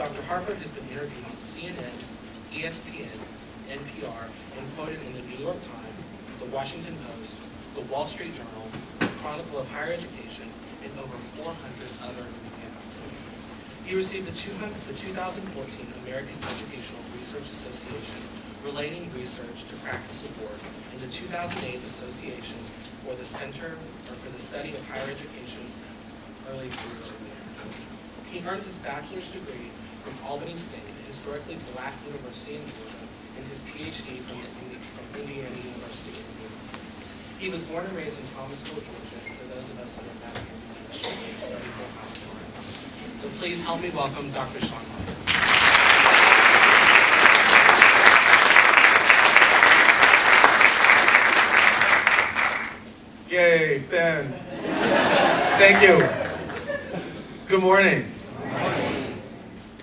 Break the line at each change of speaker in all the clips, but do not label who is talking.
Dr. Harper has been interviewed on CNN, ESPN, NPR, and quoted in the New York Times, the Washington Post, the Wall Street Journal, the Chronicle of Higher Education, and over 400 other media outlets. He received the 2014 American Educational Research Association Relating Research to Practice Award and the 2008 Association for the Study of Higher Education Early Career Award. He earned his bachelor's degree from Albany State, a historically black university in Georgia, and his PhD from Indiana University in New York. He was born and raised in Thomasville, Georgia, and for those of us that are not here, 34 miles north. So please help me welcome Dr. Shaun Harper.
Yay, Ben. Thank you. Good morning.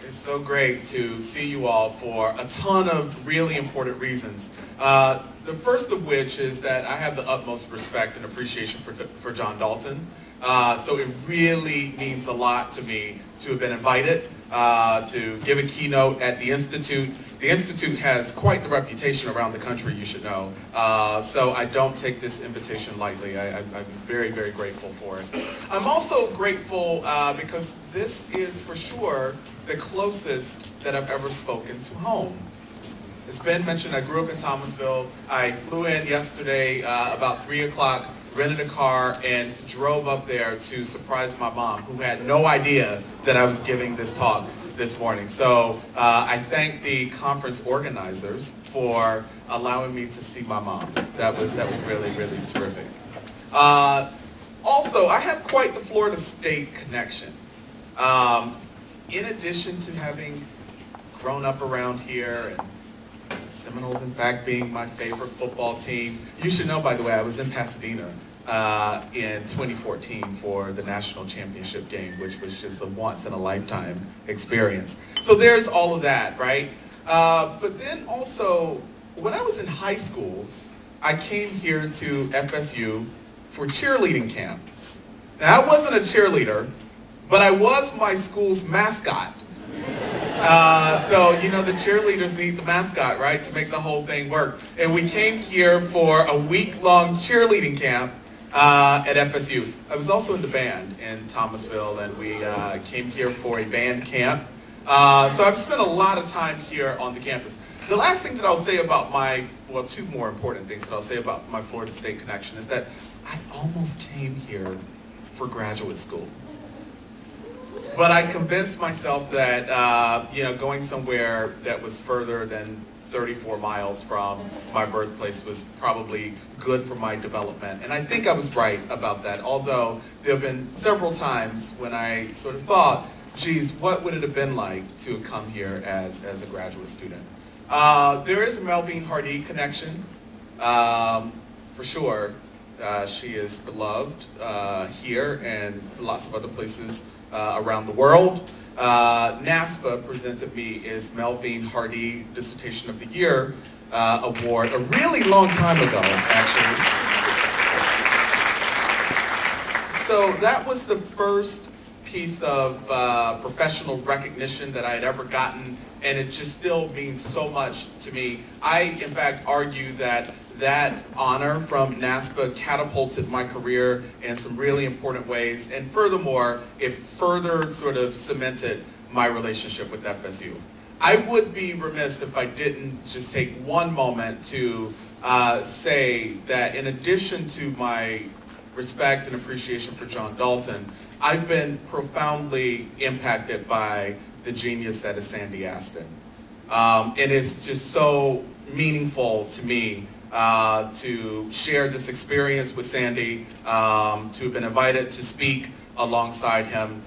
It's so great to see you all for a ton of really important reasons. The first of which is that I have the utmost respect and appreciation for John Dalton. So it really means a lot to me to have been invited to give a keynote at the Institute. The Institute has quite the reputation around the country, you should know. So I don't take this invitation lightly. I'm very, very grateful for it. I'm also grateful because this is for sure the closest that I've ever spoken to home. As Ben mentioned, I grew up in Thomasville. I flew in yesterday about 3 o'clock, rented a car, and drove up there to surprise my mom, who had no idea that I was giving this talk this morning. So I thank the conference organizers for allowing me to see my mom. That was really, really terrific. Also, I have quite the Florida State connection. In addition to having grown up around here, and Seminoles, in fact, being my favorite football team. You should know, by the way, I was in Pasadena in 2014 for the national championship game, which was just a once-in-a-lifetime experience. So there's all of that, right? But then also, when I was in high school, I came here to FSU for cheerleading camp. Now, I wasn't a cheerleader, but I was my school's mascot. So, you know, the cheerleaders need the mascot, right, to make the whole thing work. And we came here for a week-long cheerleading camp at FSU. I was also in the band in Thomasville, and we came here for a band camp. So I've spent a lot of time here on the campus. The last thing that I'll say about two more important things that I'll say about my Florida State connection is that I almost came here for graduate school. But I convinced myself that, going somewhere that was further than 34 miles from my birthplace was probably good for my development. And I think I was right about that, although there have been several times when I sort of thought, geez, what would it have been like to come here as a graduate student? There is a Melvine Hardee connection, for sure. She is beloved here and lots of other places around the world. NASPA presented me its Melvine Hardee Dissertation of the Year award a really long time ago, actually. So that was the first piece of professional recognition that I had ever gotten, and it just still means so much to me. I, in fact, argue that honor from NASPA catapulted my career in some really important ways, and furthermore, it further sort of cemented my relationship with FSU. I would be remiss if I didn't just take one moment to say that in addition to my respect and appreciation for John Dalton, I've been profoundly impacted by the genius that is Sandy Astin. And it's just so meaningful to me to share this experience with Sandy, to have been invited to speak alongside him.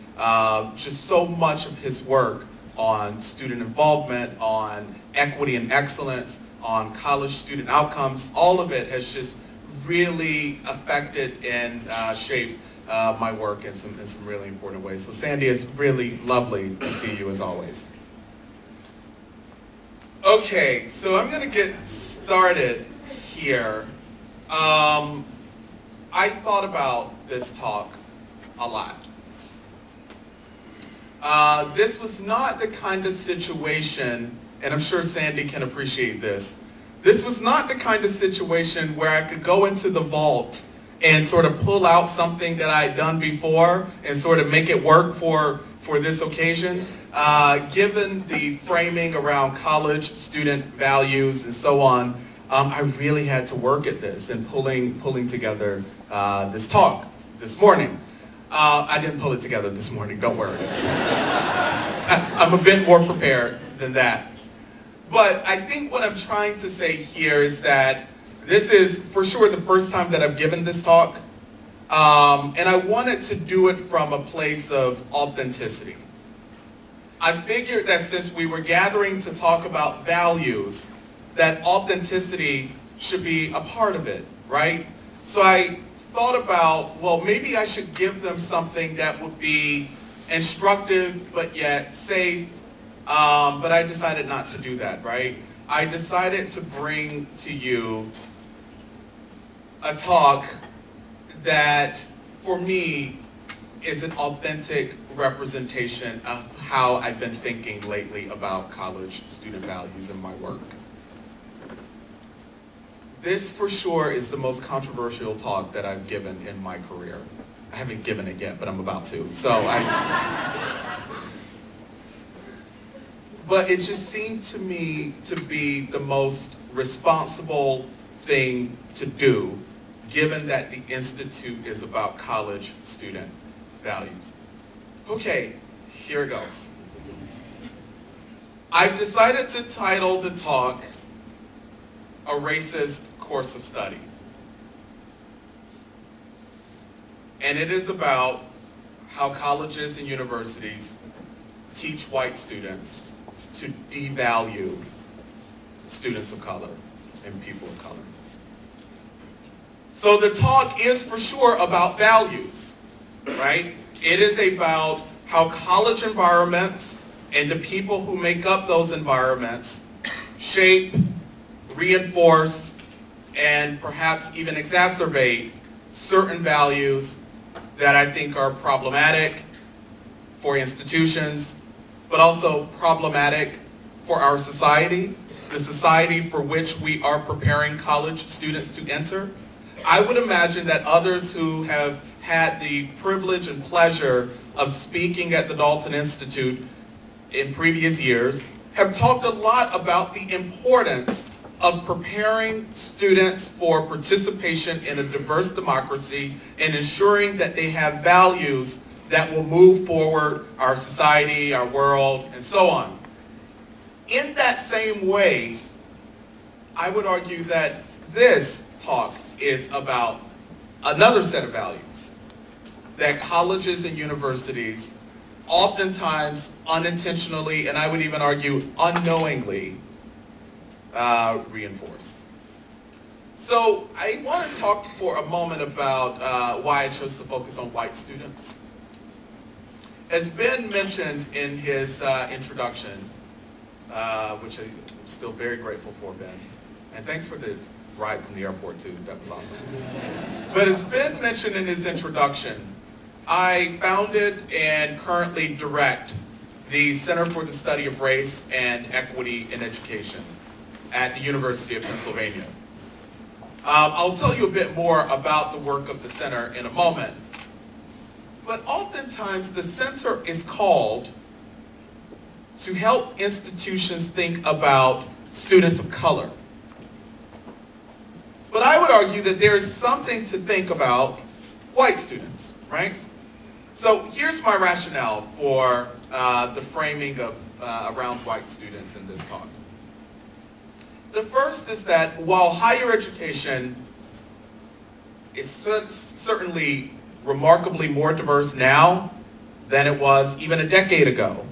Just so much of his work on student involvement, on equity and excellence, on college student outcomes, all of it has just really affected and shaped my work in some really important ways. So Sandy, it's really lovely to see you as always. Okay, so I'm going to get started here. I thought about this talk a lot. This was not the kind of situation, and I'm sure Sandy can appreciate this. This was not the kind of situation where I could go into the vault and sort of pull out something that I had done before and sort of make it work for this occasion. Given the framing around college student values and so on, I really had to work at this and pulling together this talk this morning. I didn't pull it together this morning, don't worry. I'm a bit more prepared than that. But I think what I'm trying to say here is that this is for sure the first time that I've given this talk. And I wanted to do it from a place of authenticity. I figured that since we were gathering to talk about values, that authenticity should be a part of it, right? So I thought about, well, maybe I should give them something that would be instructive but yet safe, but I decided not to do that, right? I decided to bring to you a talk that, for me, is an authentic representation of how I've been thinking lately about college student values in my work. This, for sure, is the most controversial talk that I've given in my career. I haven't given it yet, but I'm about to. But it just seemed to me to be the most responsible thing to do, given that the Institute is about college student values. Okay, here it goes. I've decided to title the talk "A Racist Course of Study." And it is about how colleges and universities teach white students to devalue students of color and people of color. So the talk is for sure about values, right? It is about how college environments and the people who make up those environments shape, reinforce, and perhaps even exacerbate certain values that I think are problematic for institutions, but also problematic for our society, the society for which we are preparing college students to enter. I would imagine that others who have had the privilege and pleasure of speaking at the Dalton Institute in previous years have talked a lot about the importance of preparing students for participation in a diverse democracy and ensuring that they have values that will move forward our society, our world, and so on. In that same way, I would argue that this talk is about another set of values that colleges and universities oftentimes unintentionally, and I would even argue unknowingly, reinforce. So I want to talk for a moment about why I chose to focus on white students. As Ben mentioned in his introduction, which I'm still very grateful for, Ben, and thanks for the ride from the airport too, that was awesome. But as Ben mentioned in his introduction, I founded and currently direct the Center for the Study of Race and Equity in Education at the University of Pennsylvania. I'll tell you a bit more about the work of the center in a moment. But oftentimes the center is called to help institutions think about students of color. But I would argue that there is something to think about white students, right? So here's my rationale for the framing of around white students in this talk. The first is that while higher education is certainly remarkably more diverse now than it was even a decade ago,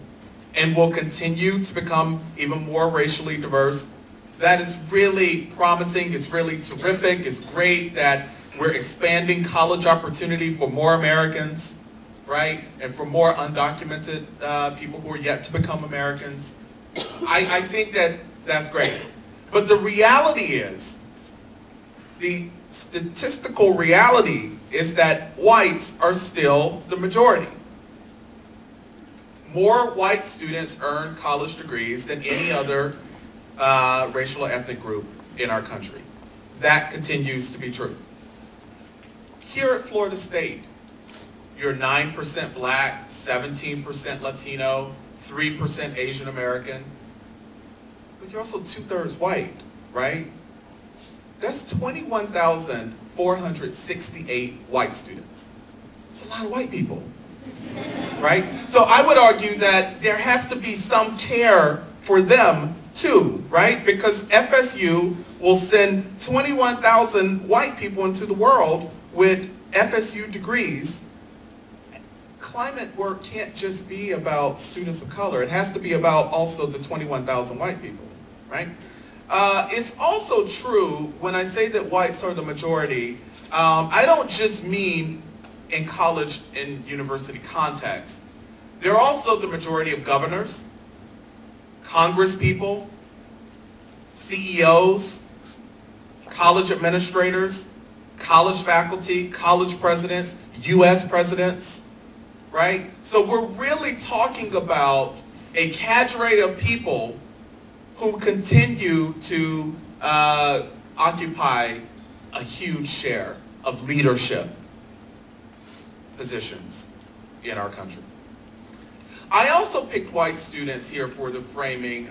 and will continue to become even more racially diverse, that is really promising, it's really terrific, it's great that we're expanding college opportunity for more Americans, right? And for more undocumented people who are yet to become Americans. I think that that's great. But the reality is, the statistical reality is that whites are still the majority. more white students earn college degrees than any other racial or ethnic group in our country. That continues to be true. Here at Florida State, you're 9% black, 17% Latino, 3% Asian American, but you're also 2/3 white, right? That's 21,468 white students. It's a lot of white people, right? So I would argue that there has to be some care for them too, right? Because FSU will send 21,000 white people into the world with FSU degrees. Climate work can't just be about students of color. It has to be about also the 21,000 white people, right? It's also true when I say that whites are the majority, I don't just mean in college and university context. They're also the majority of governors, congresspeople, CEOs, college administrators, college faculty, college presidents, US presidents, right? So we're really talking about a cadre of people who continue to occupy a huge share of leadership positions in our country. I also picked white students here for the framing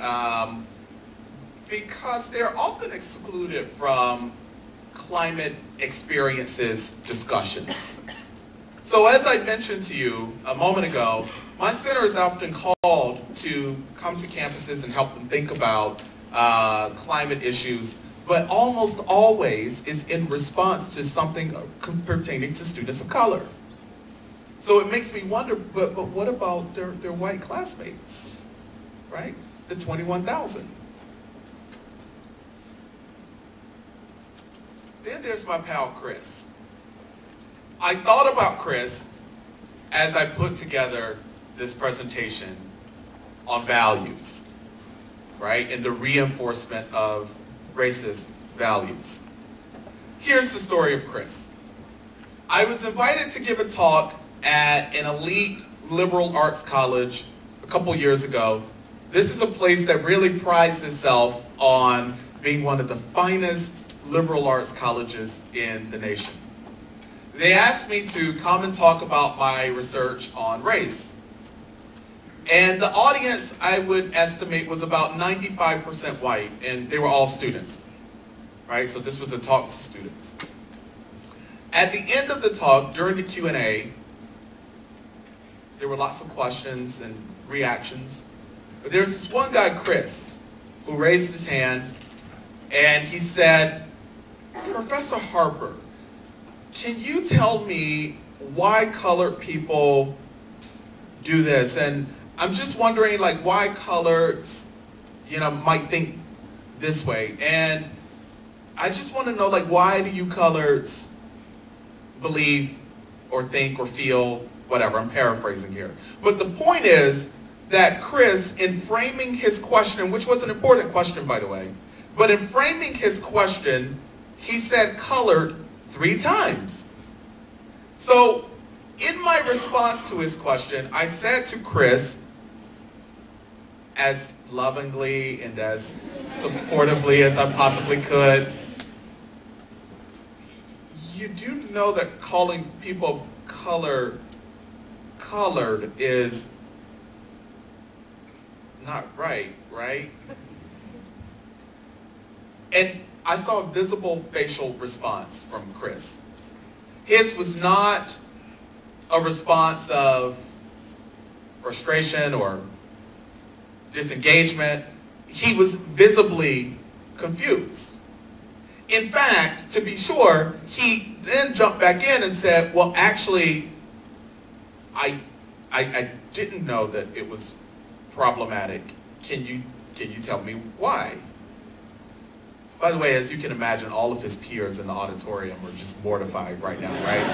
because they're often excluded from climate experiences discussions. So as I mentioned to you a moment ago, my center is often called to come to campuses and help them think about climate issues, but almost always is in response to something pertaining to students of color. So it makes me wonder, but what about their white classmates, right? The 21,000. Then there's my pal Chris. I thought about Chris as I put together this presentation on values, right? And the reinforcement of racist values. Here's the story of Chris. I was invited to give a talk at an elite liberal arts college a couple years ago. This is a place that really prides itself on being one of the finest liberal arts colleges in the nation. They asked me to come and talk about my research on race. And the audience, I would estimate, was about 95% white, and they were all students, right? So this was a talk to students. At the end of the talk, during the Q&A, there were lots of questions and reactions. But there's this one guy, Chris, who raised his hand, and he said, "Professor Harper, can you tell me why colored people do this? And I'm just wondering, like, why coloreds, might think this way. And I just want to know, like, why do you coloreds believe or think or feel whatever?" I'm paraphrasing here. But the point is that Chris, in framing his question, which was an important question, by the way, but in framing his question, he said colored 3 times. So in my response to his question, I said to Chris, as lovingly and as supportively as I possibly could, you do know that calling people of color colored is not right, right? And I saw a visible facial response from Chris. His was not a response of frustration or disengagement. He was visibly confused. In fact, to be sure, he then jumped back in and said, "Well, actually, I didn't know that it was problematic. Can you tell me why?" By the way, as you can imagine, all of his peers in the auditorium were just mortified right now, right?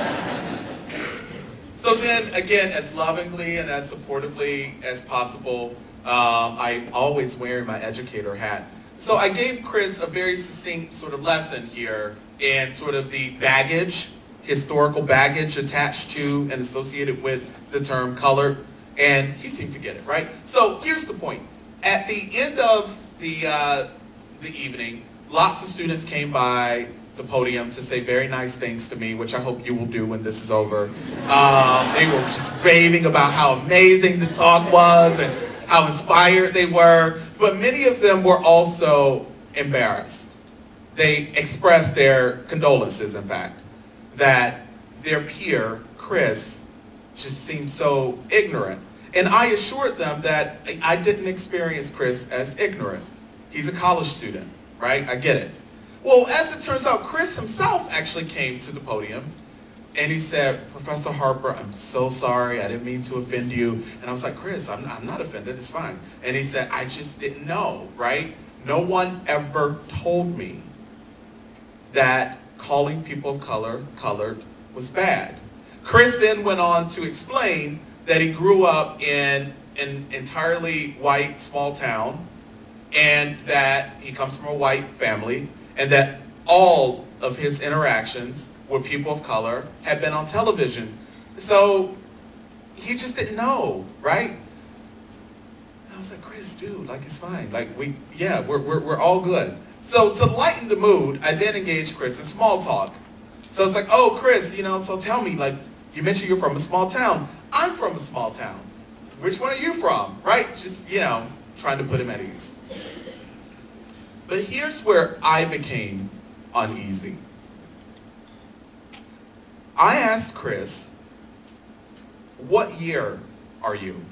So then, again, as lovingly and as supportively as possible, I'm always wearing my educator hat. So I gave Chris a very succinct sort of lesson here in sort of the baggage, historical baggage attached to and associated with the term colored. And he seemed to get it, right? So here's the point. At the end of the evening, lots of students came by the podium to say very nice things to me, which I hope you will do when this is over. They were just raving about how amazing the talk was and how inspired they were, but many of them were also embarrassed. They expressed their condolences, in fact, that their peer, Chris, just seemed so ignorant. And I assured them that I didn't experience Chris as ignorant. He's a college student, right? I get it. Well, as it turns out, Chris himself actually came to the podium and he said, Professor Harper, I'm so sorry. I didn't mean to offend you. And I was like, Chris, I'm not offended. It's fine. And he said, I just didn't know, right? No one ever told me that calling people of color colored was bad. Chris then went on to explain that he grew up in an entirely white small town and that he comes from a white family and that all of his interactions with people of color had been on television. So he just didn't know, right? And I was like, Chris, dude, like it's fine. Like we're all good. So to lighten the mood, I then engaged Chris in small talk. So it's like, oh, Chris, so tell me, like, you mentioned you're from a small town. I'm from a small town. Which one are you from? Right? Just, trying to put him at ease. But here's where I became uneasy. I asked Chris, what year are you?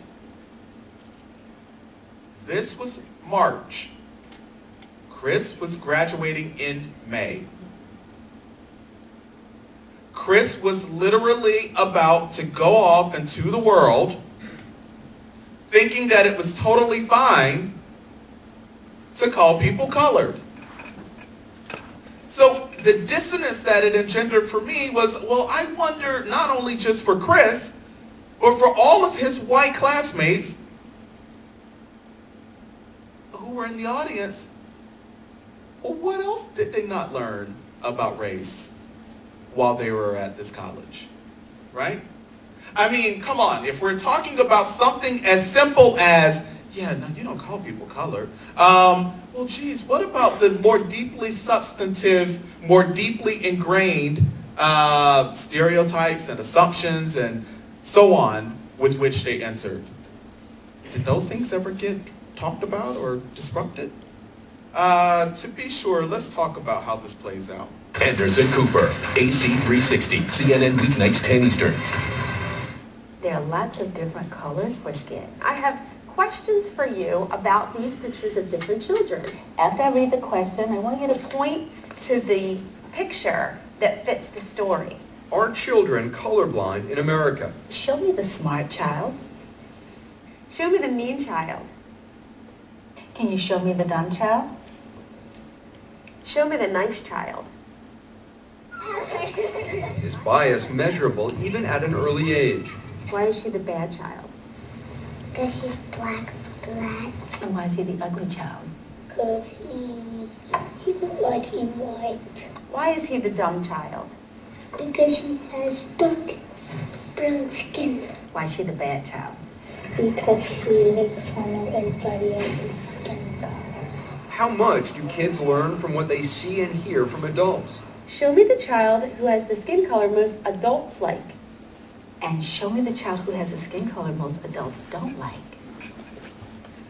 This was March. Chris was graduating in May. Chris was literally about to go off into the world thinking that it was totally fine to call people colored. So the dissonance that it engendered for me was, well, I wonder not only just for Chris, but for all of his white classmates who were in the audience, well, what else did they not learn about race while they were at this college, right? I mean, come on, if we're talking about something as simple as, yeah, no, you don't call people colored. Well, geez, what about the more deeply substantive, more deeply ingrained stereotypes and assumptions and so on with which they entered? Did those things ever get talked about or disrupted? To be sure, let's talk about how this plays out.
Anderson Cooper, AC 360, CNN weeknights 10 Eastern.
There are lots of different colors for skin. I have questions for you about these pictures of different children. After I read the question, I want you to point to the picture that fits the story.
Are children colorblind in America?
Show me the smart child.
Show me the mean child.
Can you show me the dumb child?
Show me the nice child.
Is bias measurable even at an early age?
Why is she the bad child?
Because she's black.
And why is he the ugly child?
Because he looks like he's white.
Why is he the dumb child?
Because he has dark brown skin.
Why is she the bad child?
Because she makes fun of everybody else's skin color.
How much do kids learn from what they see and hear from adults?
Show me the child who has the skin color most adults like.
And show me the child who has a skin color most adults don't like.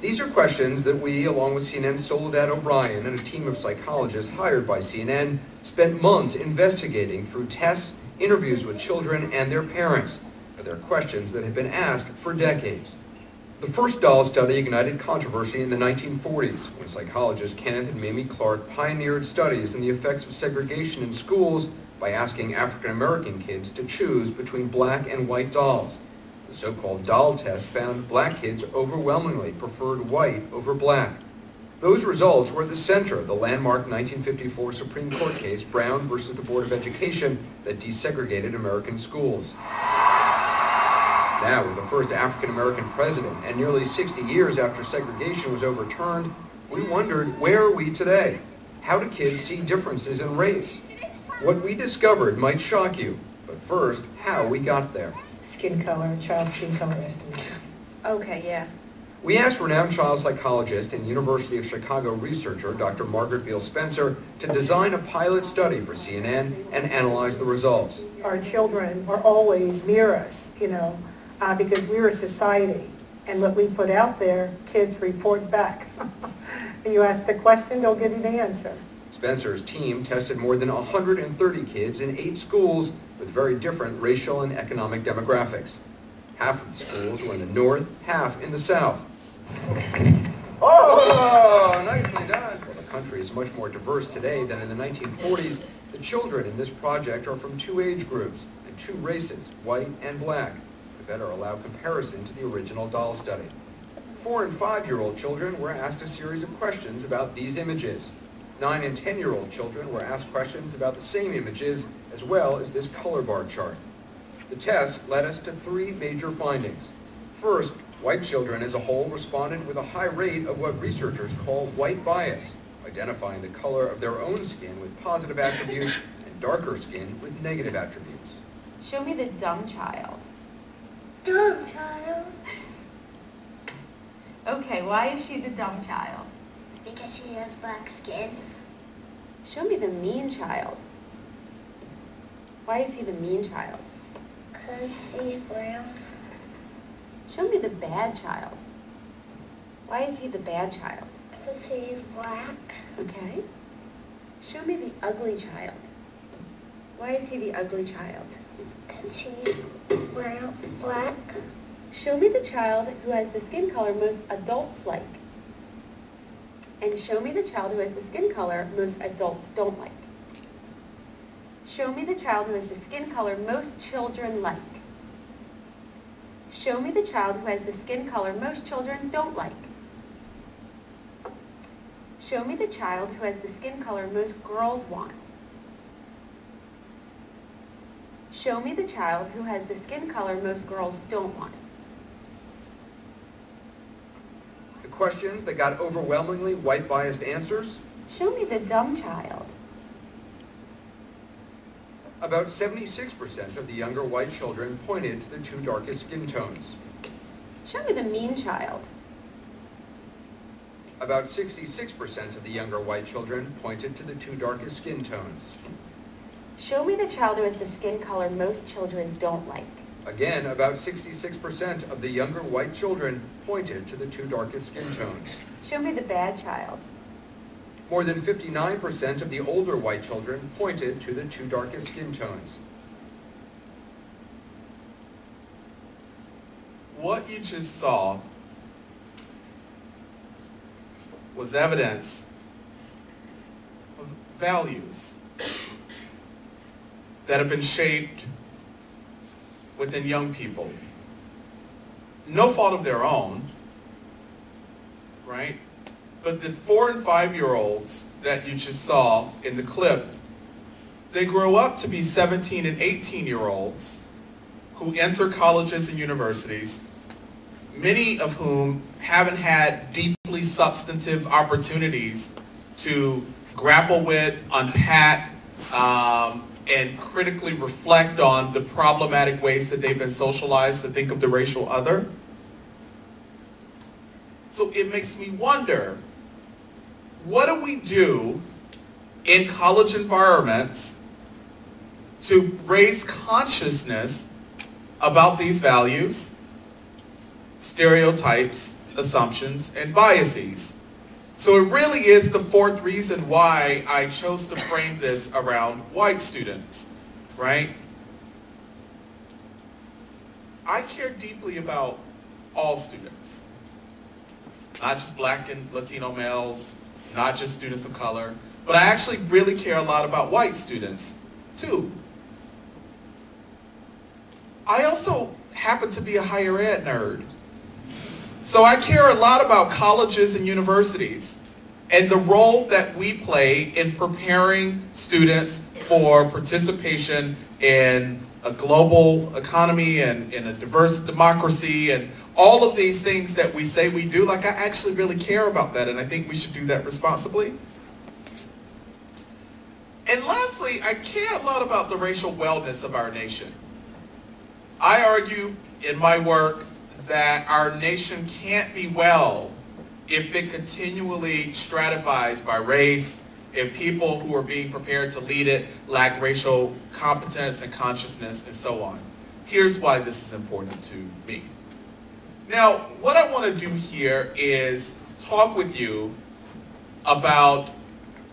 These are questions that we, along with CNN's Soledad O'Brien and a team of psychologists hired by CNN, spent months investigating through tests, interviews with children and their parents. But they're questions that have been asked for decades. The first doll study ignited controversy in the 1940s, when psychologists Kenneth and Mamie Clark pioneered studies in the effects of segregation in schools by asking African-American kids to choose between black and white dolls. The so-called doll test found black kids overwhelmingly preferred white over black. Those results were at the center of the landmark 1954 Supreme Court case, Brown versus the Board of Education, that desegregated American schools. Now, with the first African-American president and nearly 60 years after segregation was overturned, we wondered, where are we today? How do kids see differences in race? What we discovered might shock you, but first, how we got there.
Skin color, child skin color estimation.
Okay, yeah.
We asked renowned child psychologist and University of Chicago researcher Dr. Margaret Beal Spencer to design a pilot study for CNN and analyze the results.
Our children are always near us, because we're a society. And what we put out there, kids report back. You ask the question, they'll give you the answer.
Spencer's team tested more than 130 kids in 8 schools with very different racial and economic demographics. Half of the schools were in the north, half in the south. Oh, nicely done. Well, the country is much more diverse today than in the 1940s. The children in this project are from 2 age groups and 2 races, white and black. To better allow comparison to the original doll study. 4- and 5-year-old children were asked a series of questions about these images. 9- and 10-year-old children were asked questions about the same images as well as this color bar chart. The test led us to 3 major findings. First, white children as a whole responded with a high rate of what researchers call white bias, identifying the color of their own skin with positive attributes and darker skin with negative attributes.
Show me the dumb child.
Dumb child.
Okay, why is she the dumb child?
Because she has black skin.
Show me the mean child. Why is he the mean child?
Because she's brown.
Show me the bad child. Why is he the bad child?
Because she's black.
Okay. Show me the ugly child. Why is he the ugly child?
Because she's brown, black.
Show me the child who has the skin color most adults like. And show me the child who has the skin color most adults don't like. Show me the child who has the skin color most children like. Show me the child who has the skin color most children don't like. Show me the child who has the skin color most girls want. Show me the child who has the skin color most girls don't want.
The questions that got overwhelmingly white biased answers?
Show me the dumb child.
About 76% of the younger white children pointed to the 2 darkest skin tones.
Show me the mean child.
About 66% of the younger white children pointed to the 2 darkest skin tones.
Show me the child who has the skin color most children don't like.
Again, about 66% of the younger white children pointed to the 2 darkest skin tones.
Show me the bad child.
More than 59% of the older white children pointed to the 2 darkest skin tones.
What you just saw was evidence of values that have been shaped within young people. No fault of their own, right? But the 4- and 5-year-olds that you just saw in the clip, they grow up to be 17 and 18-year-olds who enter colleges and universities, many of whom haven't had deeply substantive opportunities to grapple with, unpack, and critically reflect on the problematic ways that they've been socialized to think of the racial other. So it makes me wonder, what do we do in college environments to raise consciousness about these values, stereotypes, assumptions, and biases? So it really is the 4th reason why I chose to frame this around white students, right? I care deeply about all students, not just Black and Latino males, not just students of color, but I actually really care a lot about white students too. I also happen to be a higher ed nerd. So I care a lot about colleges and universities and the role that we play in preparing students for participation in a global economy and in a diverse democracy and all of these things that we say we do. Like, I actually really care about that, and I think we should do that responsibly. And lastly, I care a lot about the racial wellness of our nation. I argue in my work that our nation can't be well if it continually stratifies by race, if people who are being prepared to lead it lack racial competence and consciousness, and so on. Here's why this is important to me. Now, what I want to do here is talk with you about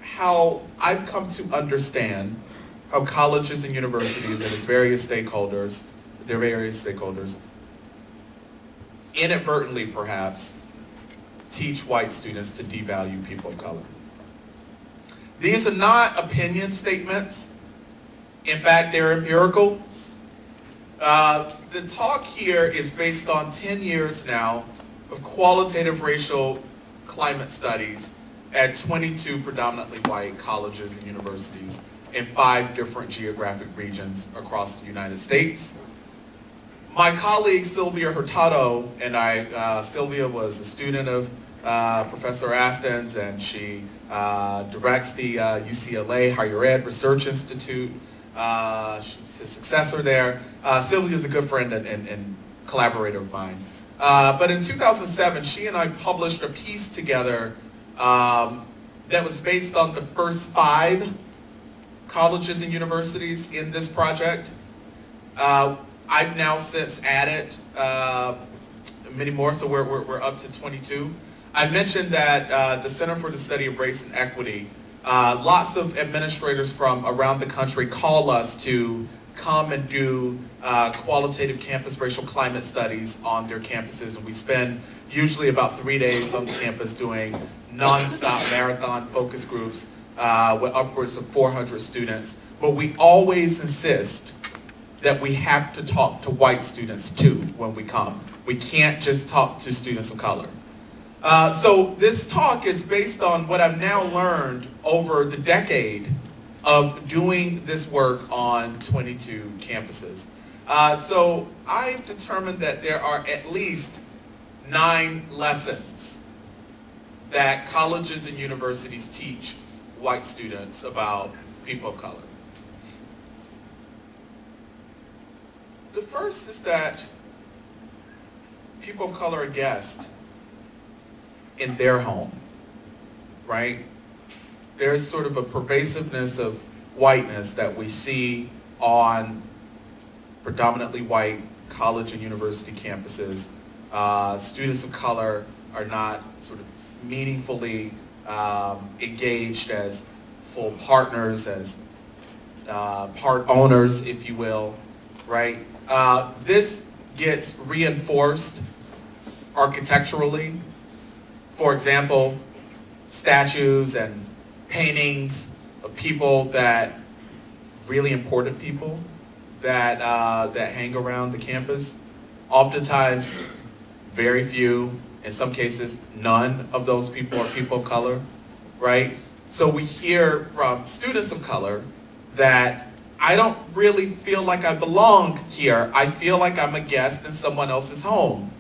how I've come to understand how colleges and universities and its various stakeholders, inadvertently perhaps, teach white students to devalue people of color. These are not opinion statements. In fact, they're empirical. The talk here is based on 10 years now of qualitative racial climate studies at 22 predominantly white colleges and universities in 5 different geographic regions across the United States. My colleague Sylvia Hurtado and I, Sylvia was a student of Professor Aston's, and she directs the UCLA Higher Ed Research Institute. She's his successor there. Sylvia is a good friend and collaborator of mine. But in 2007, she and I published a piece together that was based on the first 5 colleges and universities in this project. I've now since added many more, so we're up to 22. I mentioned that the Center for the Study of Race and Equity, lots of administrators from around the country call us to come and do qualitative campus racial climate studies on their campuses, and we spend usually about 3 days on the campus doing non-stop marathon focus groups with upwards of 400 students. But we always insist that we have to talk to white students too when we come. We can't just talk to students of color. So this talk is based on what I've now learned over the decade of doing this work on 22 campuses. So I've determined that there are at least 9 lessons that colleges and universities teach white students about people of color. The first is that people of color are guests in their home, right? There's sort of a pervasiveness of whiteness that we see on predominantly white college and university campuses. Students of color are not sort of meaningfully engaged as full partners, as part owners, if you will, right? This gets reinforced architecturally. For example, statues and paintings of people that, really important people that hang around the campus. Oftentimes, very few, in some cases, none of those people are people of color, right? So we hear from students of color that I don't really feel like I belong here. I feel like I'm a guest in someone else's home.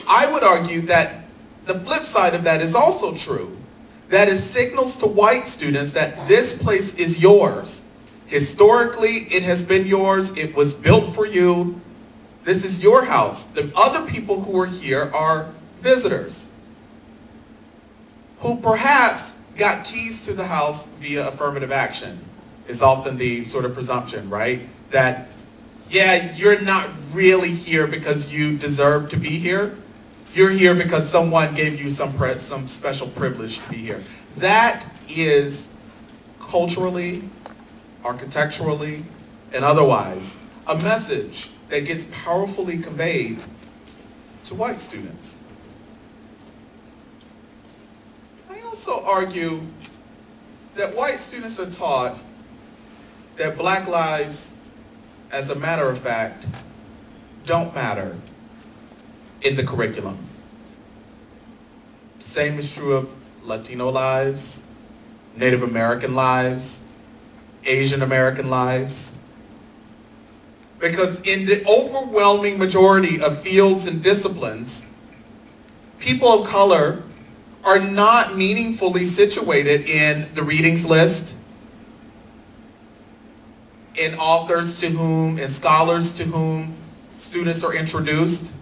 I would argue that the flip side of that is also true. That it signals to white students that this place is yours. Historically, it has been yours. It was built for you. This is your house. The other people who are here are visitors who perhaps got keys to the house via affirmative action. Is often the sort of presumption, right? That, yeah, you're not really here because you deserve to be here. You're here because someone gave you some special privilege to be here. That is culturally, architecturally, and otherwise a message that gets powerfully conveyed to white students. I also argue that white students are taught that black lives, as a matter of fact, don't matter in the curriculum. Same is true of Latino lives, Native American lives, Asian American lives. Because in the overwhelming majority of fields and disciplines, people of color are not meaningfully situated in the readings list, in authors to whom and scholars to whom students are introduced.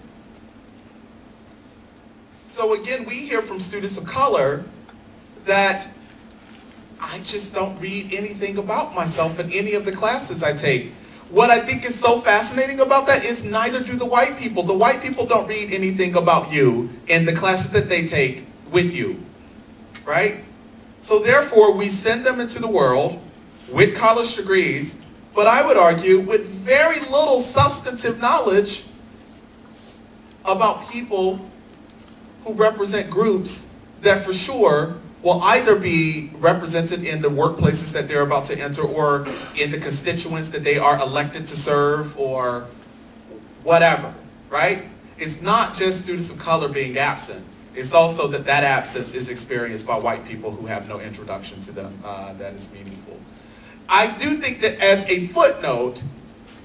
So again, we hear from students of color that I just don't read anything about myself in any of the classes I take. What I think is so fascinating about that is neither do the white people. The white people don't read anything about you in the classes that they take with you, right? So therefore, we send them into the world with college degrees, but I would argue with very little substantive knowledge about people who represent groups that for sure will either be represented in the workplaces that they're about to enter or in the constituents that they are elected to serve or whatever, right? It's not just students of color being absent. It's also that that absence is experienced by white people who have no introduction to them that is meaningful. I do think that as a footnote,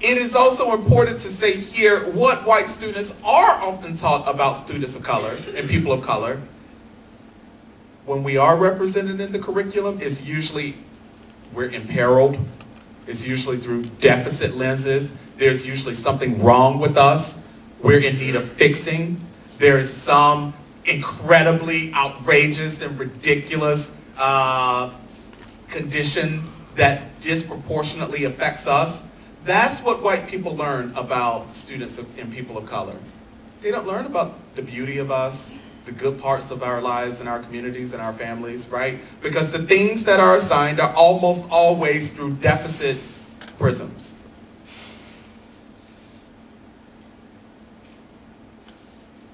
it is also important to say here what white students are often taught about students of color and people of color. When we are represented in the curriculum, it's usually we're imperiled. It's usually through deficit lenses. There's usually something wrong with us. We're in need of fixing. There is some incredibly outrageous and ridiculous condition that disproportionately affects us. That's what white people learn about students and people of color. They don't learn about the beauty of us, the good parts of our lives and our communities and our families, right? Because the things that are assigned are almost always through deficit prisms.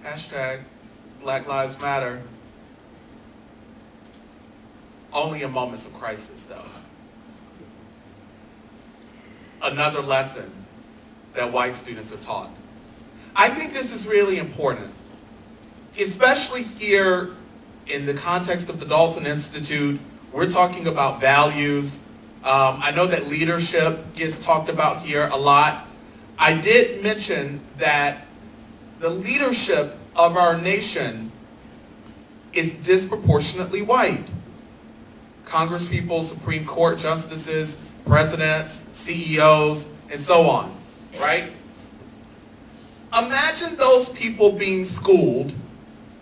Hashtag Black Lives Matter. Only in moments of crisis, though. Another lesson that white students are taught. I think this is really important, especially here in the context of the Dalton Institute. We're talking about values. I know that leadership gets talked about here a lot. I did mention that the leadership of our nation is disproportionately white. Congresspeople, Supreme Court justices, presidents, CEOs, and so on, right? Imagine those people being schooled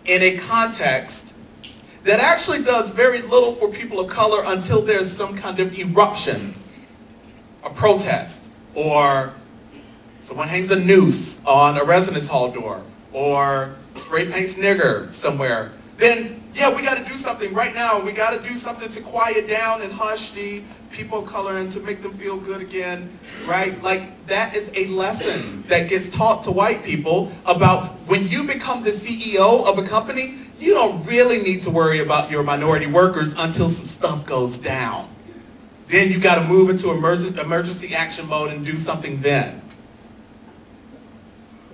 in a context that actually does very little for people of color until there's some kind of eruption, a protest, or someone hangs a noose on a residence hall door, or spray paints nigger somewhere. Then, yeah, we got to do something right now. We got to do something to quiet down and hush the people of color and to make them feel good again, right? Like, that is a lesson that gets taught to white people about when you become the CEO of a company, you don't really need to worry about your minority workers until some stuff goes down. Then you got to move into emergency action mode and do something then.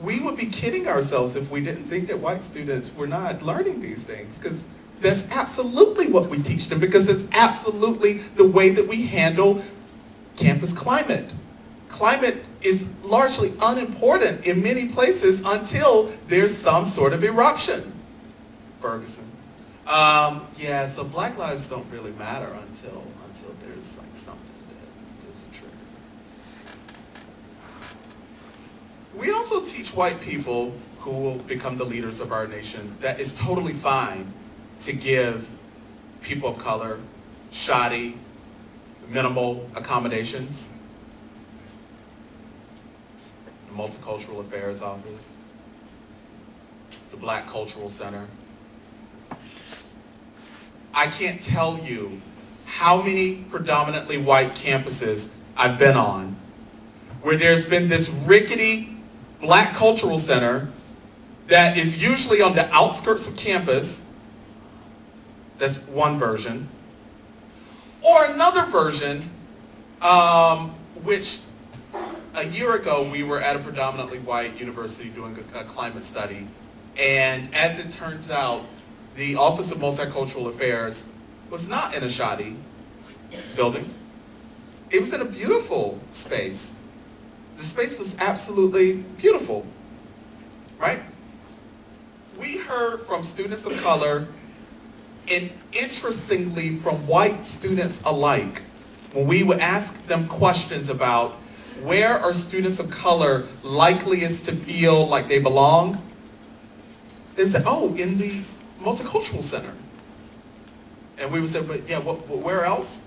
We would be kidding ourselves if we didn't think that white students were not learning these things, because that's absolutely what we teach them, because it's absolutely the way that we handle campus climate. Climate is largely unimportant in many places until there's some sort of eruption. Ferguson. Yeah, so Black lives don't really matter until there's like something that there's a trigger. We also teach white people who will become the leaders of our nation that it's totally fine to give people of color shoddy, minimal accommodations. The Multicultural Affairs Office, the Black Cultural Center. I can't tell you how many predominantly white campuses I've been on where there's been this rickety Black Cultural Center that is usually on the outskirts of campus. That's one version. Or another version, which a year ago we were at a predominantly white university doing a climate study, and as it turns out, the Office of Multicultural Affairs was not in a shoddy building. It was in a beautiful space. The space was absolutely beautiful, right? We heard from students of color, and interestingly from white students alike, when we would ask them questions about where are students of color likeliest to feel like they belong, they would say, oh, in the multicultural center. And we would say, but yeah, where else?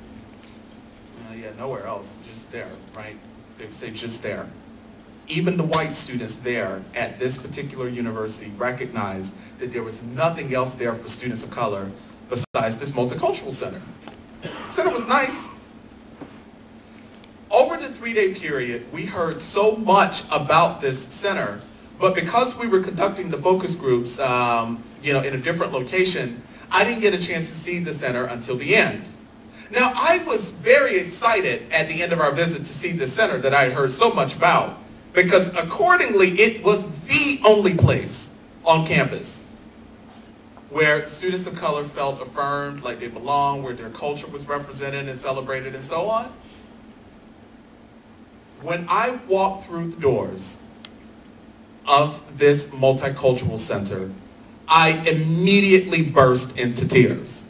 Yeah, nowhere else, just there, right? They would say just there. Even the white students there at this particular university recognized that there was nothing else there for students of color besides this multicultural center. The center was nice. Over the 3-day period, we heard so much about this center, but because we were conducting the focus groups, in a different location, I didn't get a chance to see the center until the end. Now, I was very excited at the end of our visit to see the center that I had heard so much about, because accordingly, it was the only place on campus where students of color felt affirmed, like they belonged, where their culture was represented and celebrated and so on. When I walked through the doors of this multicultural center, I immediately burst into tears.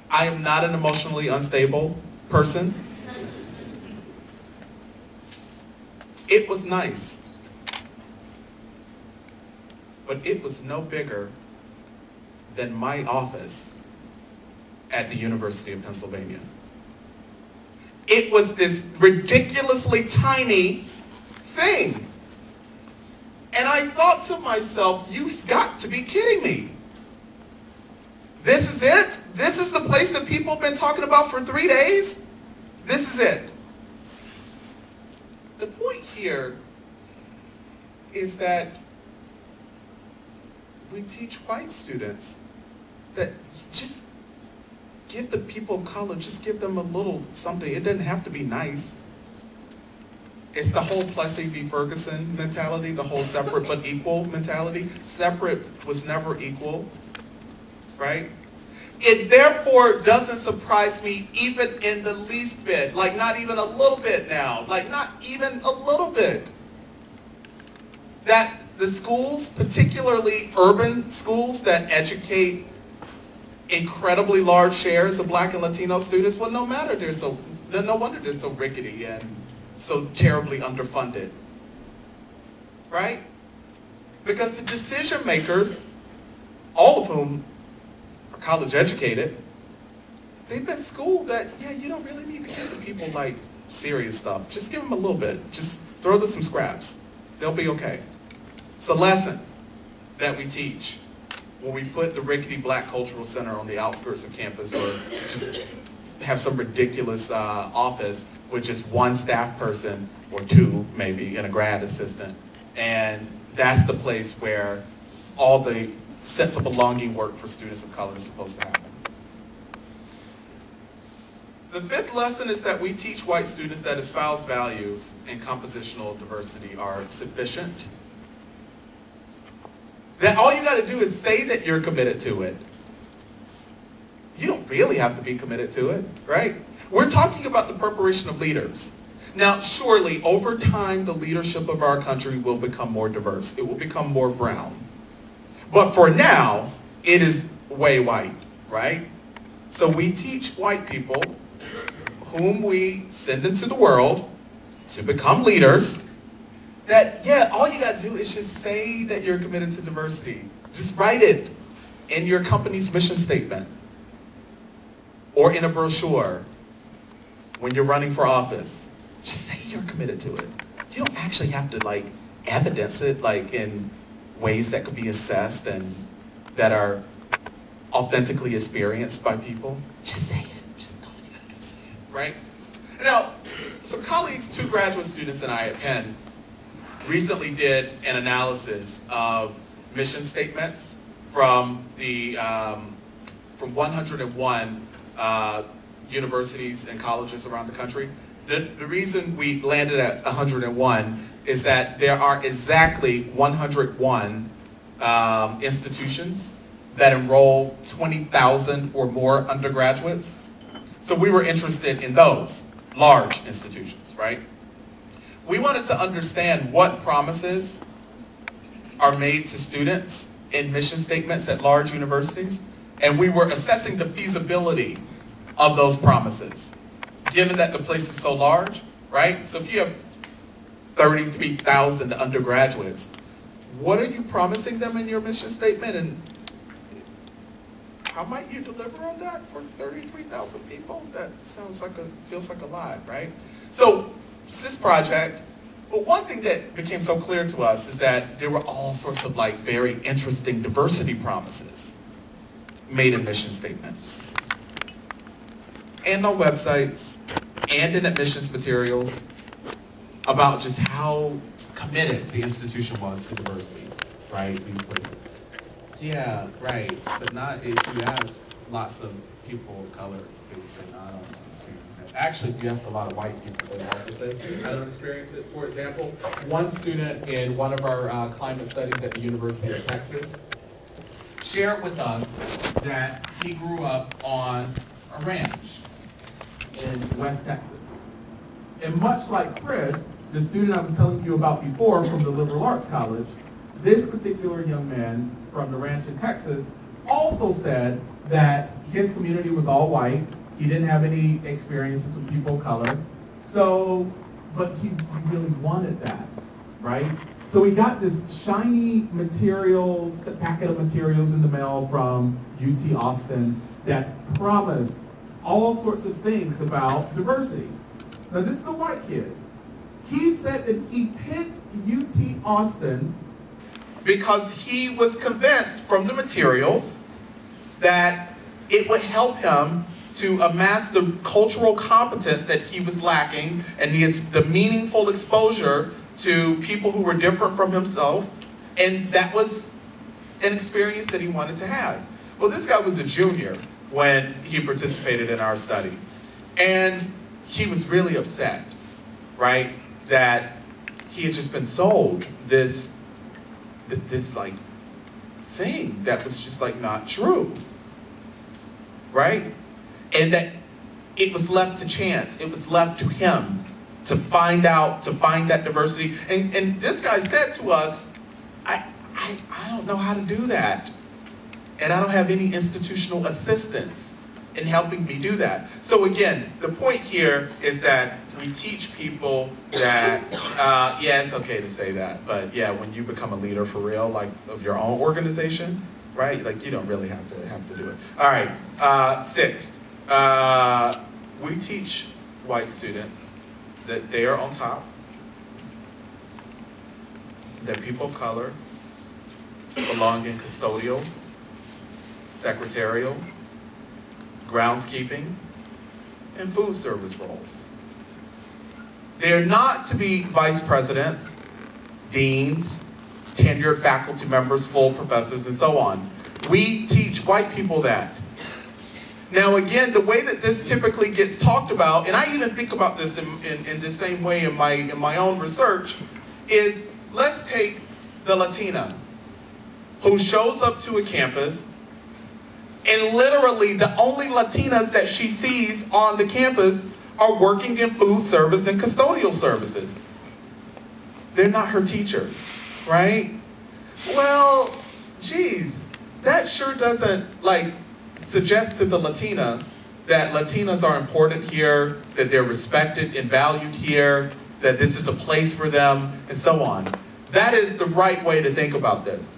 I am not an emotionally unstable person. It was nice, but it was no bigger than my office at the University of Pennsylvania. It was this ridiculously tiny thing. And I thought to myself, you've got to be kidding me. This is it? This is the place that people have been talking about for 3 days? This is it. The point here is that we teach white students that just give the people of color, just give them a little something. It doesn't have to be nice. It's the whole Plessy v. Ferguson mentality, the whole separate but equal mentality. Separate was never equal, right? It therefore doesn't surprise me even in the least bit, like not even a little bit now, like not even a little bit, that the schools, particularly urban schools that educate incredibly large shares of Black and Latino students, well, no wonder they're so rickety and so terribly underfunded, right? Because the decision makers, all of whom are college educated, they've been schooled that, yeah, you don't really need to give the people like serious stuff. Just give them a little bit. Just throw them some scraps. They'll be okay. It's a lesson that we teach when we put the rickety Black Cultural Center on the outskirts of campus, or just have some ridiculous office with just one staff person or two maybe and a grad assistant. And that's the place where all the sense of belonging work for students of color is supposed to happen. The fifth lesson is that we teach white students that espouse values and compositional diversity are sufficient. That all you got to do is say that you're committed to it. You don't really have to be committed to it, right? We're talking about the preparation of leaders. Now, surely, over time, the leadership of our country will become more diverse. It will become more brown. But for now, it is way white, right? So we teach white people, whom we send into the world to become leaders, that, yeah, all you got to do is just say that you're committed to diversity. Just write it in your company's mission statement or in a brochure when you're running for office. Just say you're committed to it. You don't actually have to like evidence it like in ways that could be assessed and that are authentically experienced by people. Just say it. Just all you gotta do is say it, right? Now, some colleagues, 2 graduate students and I at Penn recently did an analysis of mission statements from the from 101 universities and colleges around the country. The reason we landed at 101 is that there are exactly 101 institutions that enroll 20,000 or more undergraduates. So we were interested in those large institutions, right? We wanted to understand what promises are made to students in mission statements at large universities, and we were assessing the feasibility of those promises, given that the place is so large, right? So if you have 33,000 undergraduates, what are you promising them in your mission statement? And how might you deliver on that for 33,000 people? That feels like a lot, right? So this project, well, one thing that became so clear to us is that there were all sorts of like very interesting diversity promises made in mission statements and on websites and in admissions materials about just how committed the institution was to diversity, right? These places. Yeah, right. But not if you ask lots of people of color, they would say, no, I don't experience that. Actually, if you ask a lot of white people, they would also say, I don't experience it. For example, one student in one of our climate studies at the University of Texas shared with us that he grew up on a ranch in West Texas. And much like Chris, the student I was telling you about before from the Liberal Arts College, this particular young man from the ranch in Texas also said that his community was all white. He didn't have any experiences with people of color. So, but he really wanted that, right? So we got this shiny materials, packet of materials in the mail from UT Austin that promised all sorts of things about diversity. Now this is a white kid. He said that he picked UT Austin because he was convinced from the materials that it would help him to amass the cultural competence that he was lacking and the meaningful exposure to people who were different from himself, and that was an experience that he wanted to have. Well, this guy was a junior when he participated in our study, and he was really upset, right, that he had just been sold this like thing that was just like not true, right? And that it was left to chance. It was left to him to find that diversity. And this guy said to us, I don't know how to do that. And I don't have any institutional assistance in helping me do that. So again, the point here is that we teach people that, yeah, it's okay to say that, but yeah, when you become a leader for real, like of your own organization, right? Like you don't really have to do it. All right, sixth, we teach white students that they are on top, that people of color belong in custodial, secretarial, groundskeeping, and food service roles. They're not to be vice presidents, deans, tenured faculty members, full professors, and so on. We teach white people that. Now again, the way that this typically gets talked about, and I even think about this in the same way in my own research, is let's take the Latina who shows up to a campus and literally the only Latinas that she sees on the campus are working in food service and custodial services. They're not her teachers, right? Well, geez, that sure doesn't like suggest to the Latina that Latinas are important here, that they're respected and valued here, that this is a place for them, and so on. That is the right way to think about this.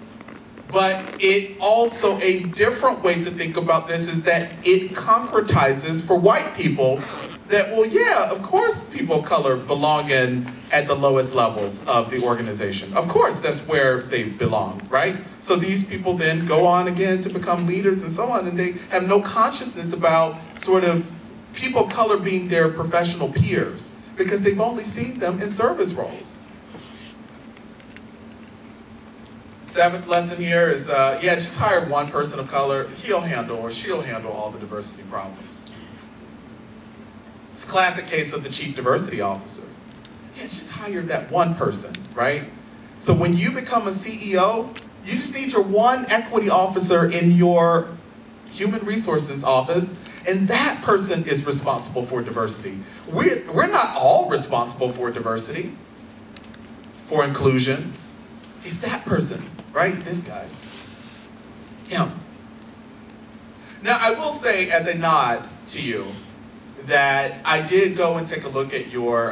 But it also, a different way to think about this is that it concretizes for white people that, well, yeah, of course people of color belong in at the lowest levels of the organization. Of course, that's where they belong, right? So these people then go on again to become leaders and so on, and they have no consciousness about sort of people of color being their professional peers because they've only seen them in service roles. Seventh lesson here is, yeah, just hire one person of color. He'll handle or she'll handle all the diversity problems. It's a classic case of the chief diversity officer. Yeah, just hire that one person, right? So when you become a CEO, you just need your one equity officer in your human resources office, and that person is responsible for diversity. We're not all responsible for diversity, for inclusion. It's that person, right? This guy, him. Now I will say as a nod to you that I did go and take a look at your,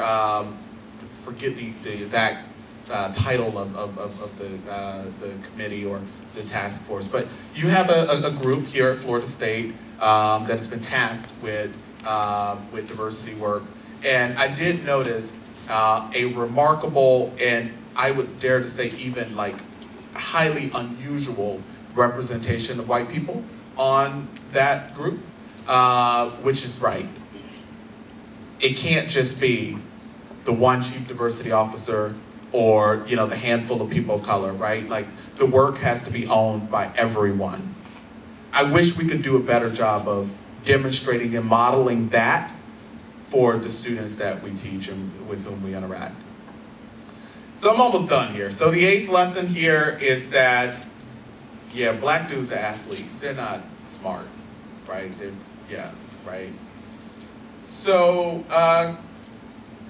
forget the exact title of the committee or the task force, but you have a group here at Florida State that has been tasked with diversity work, and I did notice a remarkable, and I would dare to say even like highly unusual representation of white people on that group, which is right. It can't just be the one chief diversity officer or the handful of people of color, right? Like the work has to be owned by everyone. I wish we could do a better job of demonstrating and modeling that for the students that we teach and with whom we interact. So I'm almost done here. So the 8th lesson here is that, yeah, black dudes are athletes. They're not smart, right? Right? So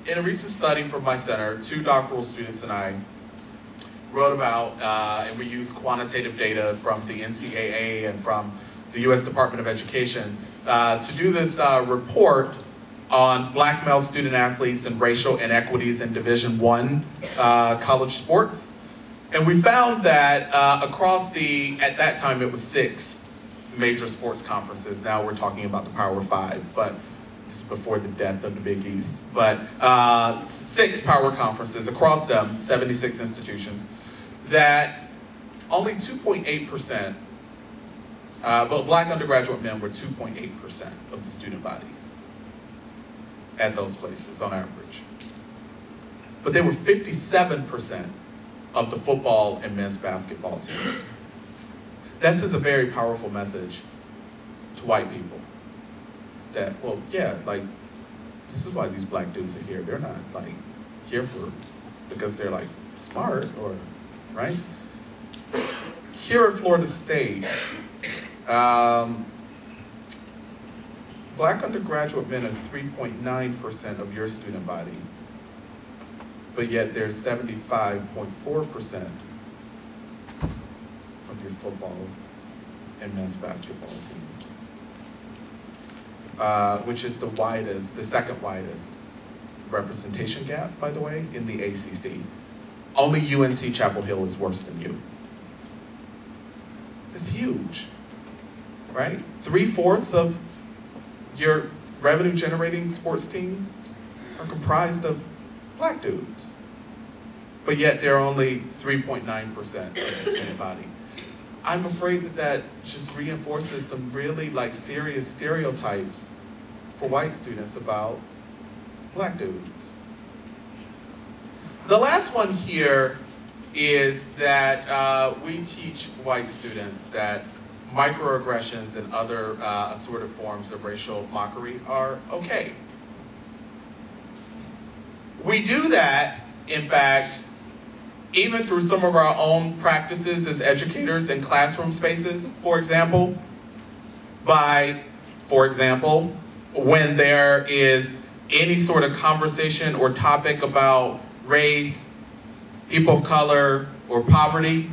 in a recent study from my center, 2 doctoral students and I wrote about, and we used quantitative data from the NCAA and from the U.S. Department of Education to do this report on black male student athletes and racial inequities in Division I college sports. And we found that across at that time it was 6 major sports conferences. Now we're talking about the Power 5, but this is before the death of the Big East. But 6 power conferences, across them, 76 institutions, that only 2.8%, but black undergraduate men were 2.8% of the student body at those places on average. But they were 57% of the football and men's basketball teams. This is a very powerful message to white people. That, well, yeah, like, this is why these black dudes are here. They're not, like, here because they're, like, smart or, right? Here at Florida State, black undergraduate men are 3.9% of your student body, but yet they're 75.4% of your football and men's basketball teams. Which is the second widest representation gap, by the way, in the ACC. Only UNC Chapel Hill is worse than you. It's huge, right? 3/4 of your revenue-generating sports teams are comprised of black dudes, but yet they're only 3.9% of the student body. I'm afraid that just reinforces some really serious stereotypes for white students about black dudes. The last one here is that we teach white students that microaggressions and other assorted forms of racial mockery are okay. We do that, in fact, even through some of our own practices as educators in classroom spaces, for example, when there is any sort of conversation or topic about race, people of color, or poverty,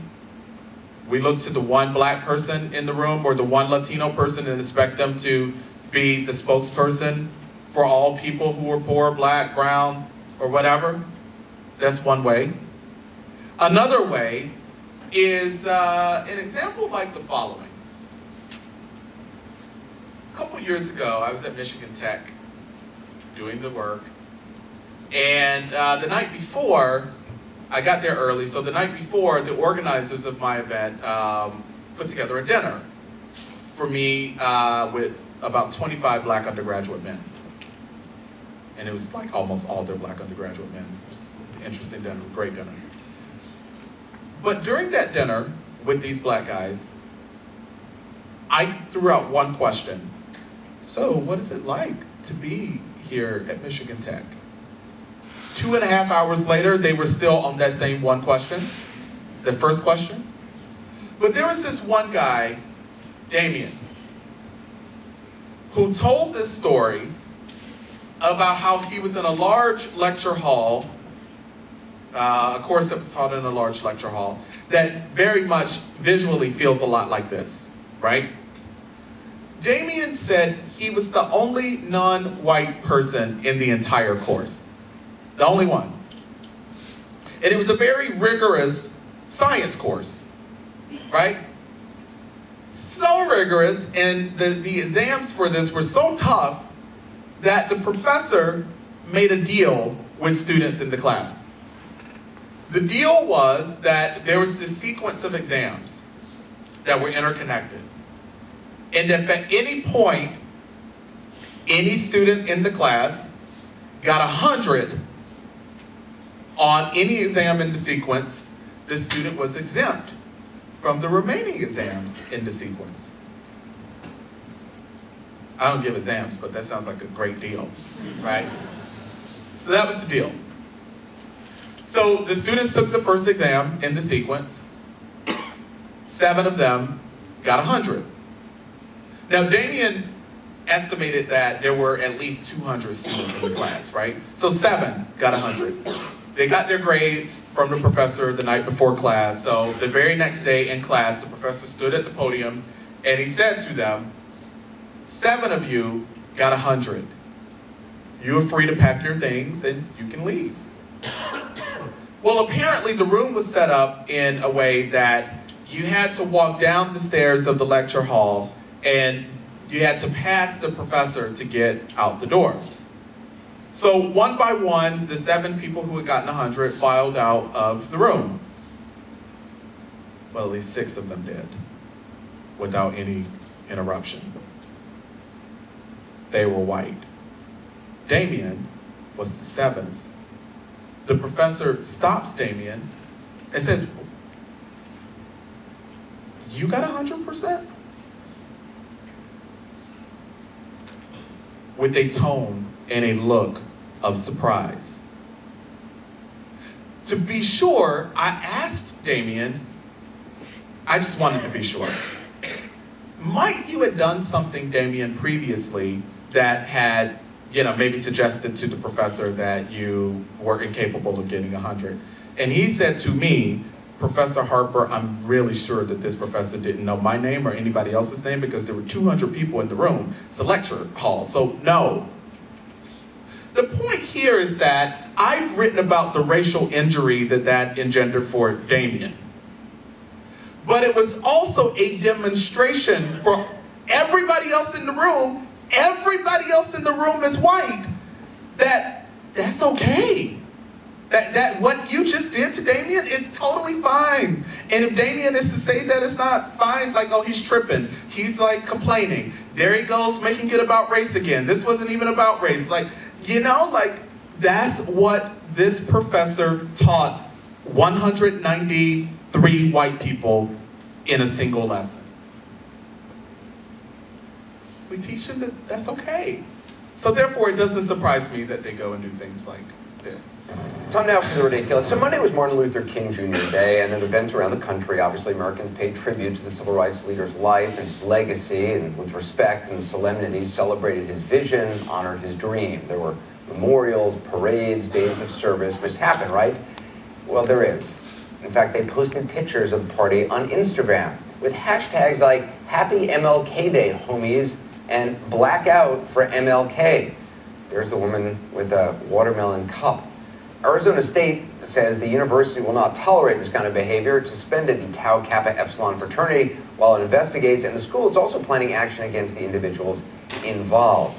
we look to the one black person in the room or the one Latino person and expect them to be the spokesperson for all people who are poor, black, brown, or whatever. That's one way. Another way is an example like the following. A couple years ago, I was at Michigan Tech doing the work, and the night before, I got there early, so the night before, the organizers of my event put together a dinner for me with about 25 black undergraduate men. And it was like almost all their black undergraduate men. It was an interesting dinner, great dinner. But during that dinner with these black guys, I threw out one question. So what is it like to be here at Michigan Tech? 2.5 hours later, they were still on that same one question, the first question. But there was this one guy, Damien, who told this story about how he was in a large lecture hall, a course that was taught in a large lecture hall, that very much visually feels a lot like this, right? Damien said he was the only non-white person in the entire course. The only one. And it was a very rigorous science course, right? So rigorous, and the exams for this were so tough that the professor made a deal with students in the class. The deal was that there was this sequence of exams that were interconnected. And if at any point, any student in the class got 100 on any exam in the sequence, the student was exempt from the remaining exams in the sequence. I don't give exams, but that sounds like a great deal, right? So that was the deal. So the students took the first exam in the sequence. 7 of them got 100. Now, Damien estimated that there were at least 200 students in the class, right? So 7 got 100. They got their grades from the professor the night before class. So the very next day in class, the professor stood at the podium and he said to them, 7 of you got 100. You are free to pack your things and you can leave. Well, apparently the room was set up in a way that you had to walk down the stairs of the lecture hall and you had to pass the professor to get out the door. So one by one, the 7 people who had gotten 100 filed out of the room. Well, at least 6 of them did, without any interruption. They were white. Damien was the 7th. The professor stops Damien and says, "You got 100%?" With a tone and a look of surprise. To be sure, I asked Damien, I just wanted to be sure, might you have done something, Damien, previously that had, maybe suggested to the professor that you were incapable of getting 100? And he said to me, "Professor Harper, I'm really sure that this professor didn't know my name or anybody else's name because there were 200 people in the room. It's a lecture hall, so no." The point here is that I've written about the racial injury that engendered for Damien. But it was also a demonstration for everybody else in the room. Everybody else in the room is white. That's okay. That what you just did to Damien is totally fine. And if Damien is to say that it's not fine, like, oh, he's tripping, he's like complaining, there he goes making it about race again. This wasn't even about race. That's what this professor taught 193 white people in a single lesson. We teach them that that's okay. So therefore, it doesn't surprise me that they go and do things like this.
Time now for the ridiculous. So Monday was Martin Luther King Jr. Day, and at events around the country, obviously Americans paid tribute to the civil rights leader's life and his legacy, and with respect and solemnity celebrated his vision, honored his dream. There were memorials, parades, days of service. This happened, right? Well, there is. In fact, they posted pictures of the party on Instagram with hashtags like Happy MLK Day, homies, and Blackout for MLK. There's the woman with a watermelon cup. Arizona State says the university will not tolerate this kind of behavior. It suspended the Tau Kappa Epsilon fraternity while it investigates, and the school is also planning action against the individuals involved.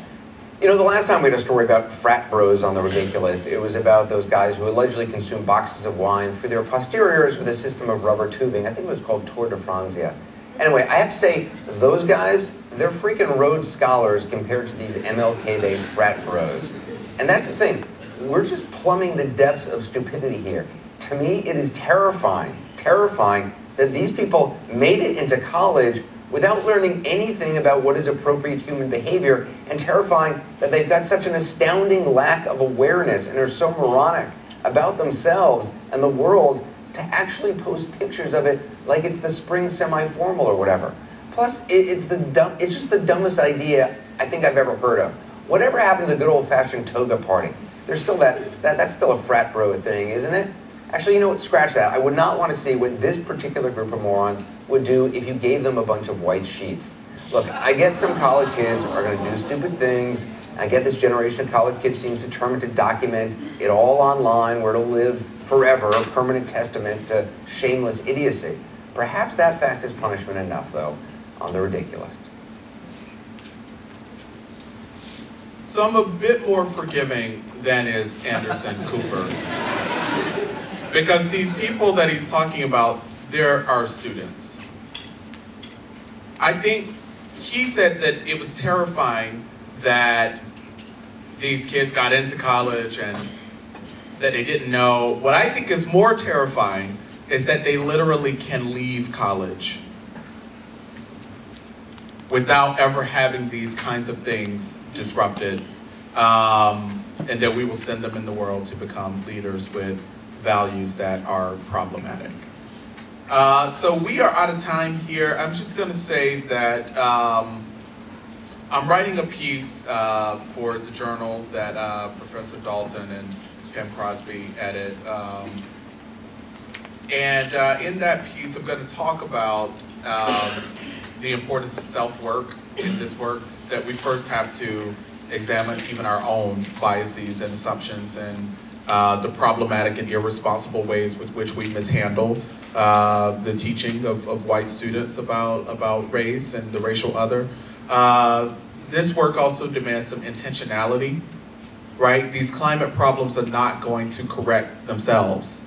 The last time we had a story about frat bros on the ridiculous, it was about those guys who allegedly consumed boxes of wine through their posteriors with a system of rubber tubing. I think it was called Tour de Franzia. Anyway, I have to say, those guys, they're freaking Rhodes Scholars compared to these MLK Day frat bros. And that's the thing. We're just plumbing the depths of stupidity here. To me, it is terrifying that these people made it into college without learning anything about what is appropriate human behavior, and terrifying that they've got such an astounding lack of awareness and are so moronic about themselves and the world to actually post pictures of it like it's the spring semi-formal or whatever. Plus, it's just the dumbest idea I think I've ever heard of. Whatever happened to the good old-fashioned toga party? There's still that's still a frat bro thing, isn't it? Actually, you know what, scratch that. I would not want to see what this particular group of morons would do if you gave them a bunch of white sheets. Look, I get some college kids are going to do stupid things. I get this generation of college kids seems determined to document it all online, where to live forever, a permanent testament to shameless idiocy. Perhaps that fact is punishment enough, though, on the ridiculous.
So I'm a bit more forgiving than is Anderson Cooper. Because these people that he's talking about, they're our students. I think he said that it was terrifying that these kids got into college and that they didn't know. What I think is more terrifying is that they literally can leave college without ever having these kinds of things disrupted, and that we will send them in the world to become leaders with values that are problematic. So we are out of time here. I'm just going to say that I'm writing a piece for the journal that Professor Dalton and Pam Crosby edit. And in that piece, I'm going to talk about the importance of self-work in this work, that we first have to examine even our own biases and assumptions and the problematic and irresponsible ways with which we mishandle the teaching of white students about race and the racial other. This work also demands some intentionality, right? These climate problems are not going to correct themselves.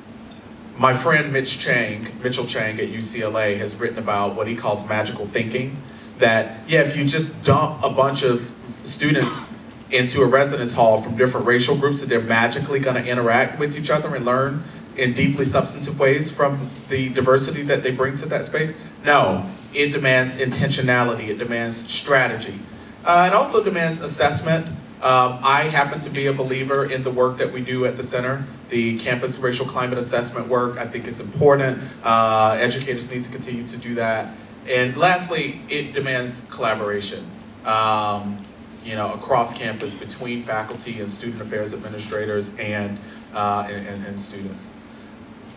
My friend Mitchell Chang at UCLA has written about what he calls magical thinking, that, yeah, if you just dump a bunch of students into a residence hall from different racial groups, that they're magically going to interact with each other and learn in deeply substantive ways from the diversity that they bring to that space. No, it demands intentionality, it demands strategy. It also demands assessment. I happen to be a believer in the work that we do at the center, the campus racial climate assessment work. I think it's important. Educators need to continue to do that. And lastly, it demands collaboration, across campus between faculty and student affairs administrators and students.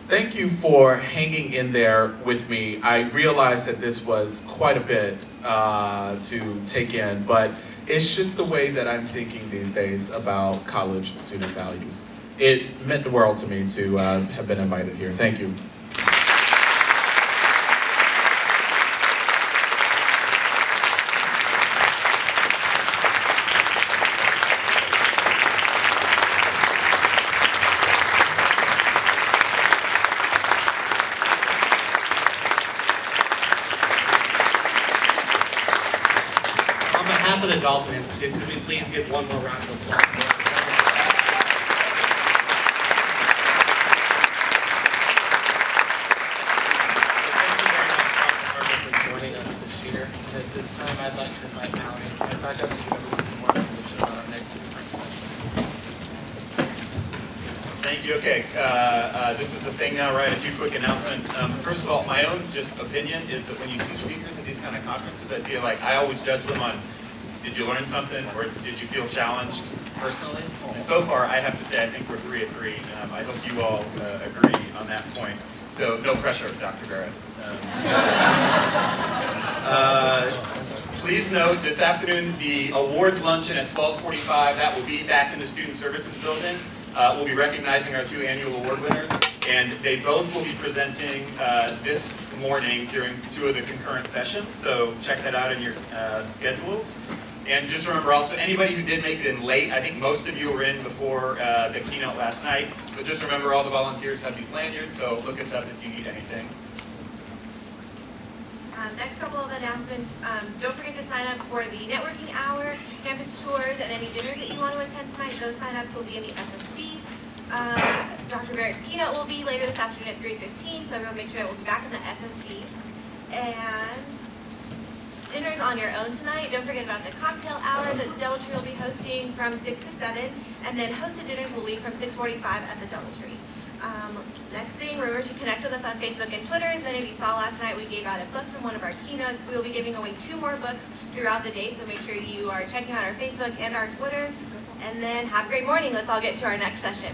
Thank you for hanging in there with me. I realize that this was quite a bit to take in, but it's just the way that I'm thinking these days about college student values. It meant the world to me to have been invited here. Thank you.
For the Dalton Institute, could we please give one more round of applause? Thank you very much, Dr. Harper, for joining us this year. At this time, I'd like to invite Mallory back up to give everyone some more information about our next conference session.
Thank you. Okay, this is the thing now, right? A few quick announcements. First of all, my own just opinion is that when you see speakers at these kind of conferences, I feel like I always judge them on, did you learn something, or did you feel challenged personally? And so far, I have to say, I think we're 3 of 3. I hope you all agree on that point. So no pressure, Dr. Barrett. Please note, this afternoon, the awards luncheon at 12:45, that will be back in the Student Services Building. We'll be recognizing our 2 annual award winners, and they both will be presenting this morning during 2 of the concurrent sessions, so check that out in your schedules. And just remember also, anybody who did make it in late, I think most of you were in before the keynote last night, but just remember all the volunteers have these lanyards, so look us up if you need anything.
Next couple of announcements. Don't forget to sign up for the networking hour, campus tours, and any dinners that you want to attend tonight. Those sign-ups will be in the SSB. Dr. Barrett's keynote will be later this afternoon at 3:15, so everyone make sure it will be back in the SSB. And dinner's on your own tonight. Don't forget about the cocktail hour that the DoubleTree will be hosting from 6 to 7, and then hosted dinners will leave from 6:45 at the DoubleTree. Next thing, remember to connect with us on Facebook and Twitter. As many of you saw last night, we gave out a book from one of our keynotes. We will be giving away 2 more books throughout the day, so make sure you are checking out our Facebook and our Twitter. And then have a great morning. Let's all get to our next session.